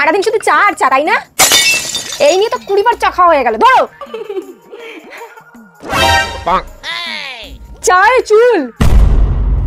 সারাদিন শুধু চা আর চা, তাই না? এই নিয়ে তো 20 বার চা খাওয়া হয়ে গেল। ধরো চায়ে চুল।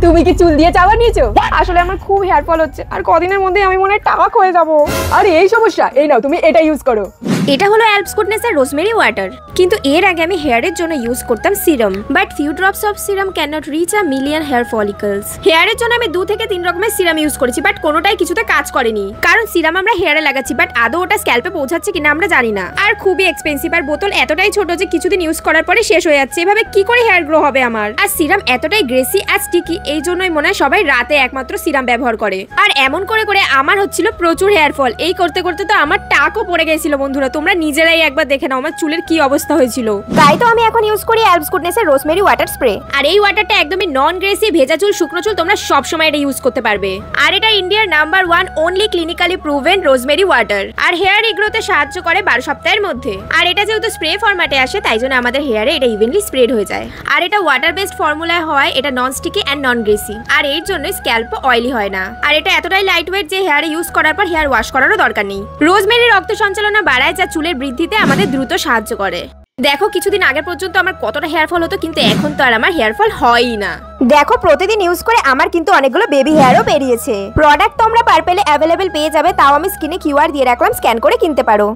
তুমি কি চুল দিয়ে চা বানিয়েছো? আসলে আমার খুব হেয়ার ফল হচ্ছে আর কদিনের মধ্যে আমি মনে হয় টাক হয়ে যাবো। আরে এই সমস্যা, এই নাও তুমি এটা ইউজ করো। এটা হলো অ্যালপস গুডনেস এর রোজমেরি ওয়াটার। কিন্তু এর আগে আমি হেয়ারের জন্য ইউজ করতাম serum, but few drops of serum can not reach a million hair follicles. হেয়ারের জন্য আমি 2 থেকে 3 রকমের সিরাম ইউজ করেছি, বাট কোনোটাই কিছুতে কাজ করেনি। কারণ সিরাম আমরা হেয়ারে লাগাচ্ছি, বাট আদৌ ওটা স্ক্যাল্পে পৌঁছাচ্ছে কিনা আমরা জানি না। আর খুবই এক্সপেন্সিভ, আর বোতল এতটাই ছোট যে কিছুদিন ইউজ করার পরে শেষ হয়ে যাচ্ছে। এভাবে কি করে হেয়ার গ্রো হবে আমার? আর সিরাম এতটাই গ্রেসি আর স্টিকি, এই জন্যই মনে হয় সবাই রাতে একমাত্র সিরাম ব্যবহার করে। আর এমন করে করে আমার হচ্ছিল প্রচুর হেয়ার ফল। এই করতে করতে তো আমার টাকও পড়ে গেছিল। বন্ধুরা তোমরা নিজেরাই একবার দেখে নাও আমার চুলের কি অবস্থা হয়েছিল। তাই তো আমি এখন ইউজ করি অ্যালপস গুডনেস এর রোজমেরি ওয়াটার স্প্রে। আর এই ওয়াটারটা একদমই নন গ্রেসি, ভেজা চুল শুকনো চুল তোমরা সব সময় এটা ইউজ করতে পারবে। আর এটা ইন্ডিয়ার number 1 only clinically proven rosemary water. আর হেয়ার রিগ্রোতে সাহায্য করে 12 সপ্তাহের মধ্যে। আর এটা যেহেতু স্প্রে ফরম্যাটে আসে, তাই জন্য আমাদের হেয়ারে এটা ইভেনলি স্প্রেড হয়ে যায়। আর এটা ওয়াটার বেসড ফর্মুলায় হয়, এটা non sticky and non greasy. আর এর জন্য স্ক্যাল্প অয়েলি হয় না। আর এটা এতটাই লাইট ওয়েট যে হেয়ারে ইউজ করার পর হেয়ার ওয়াশ করারও দরকার নেই। রোজমেরি রক্ত সঞ্চালন বাড়ায়, যা চুলের বৃদ্ধিতে আমাদের দ্রুত সাহায্য করে। দেখো কিছুদিন আগে পর্যন্ত আমার কতটা হেয়ার ফল হতো, কিন্তু এখন তো আর আমার হেয়ার ফল হয়ই না। দেখো প্রতিদিন ইউজ করে আমার কিন্তু অনেকগুলো বেবি হেয়ারও বেরিয়েছে। প্রোডাক্ট তোমরা পার্পেলে অ্যাভেলেবেল পেয়ে যাবে, তাও আমি স্ক্রিনে কিউআর দিয়ে রাখলাম, স্ক্যান করে কিনতে পারো।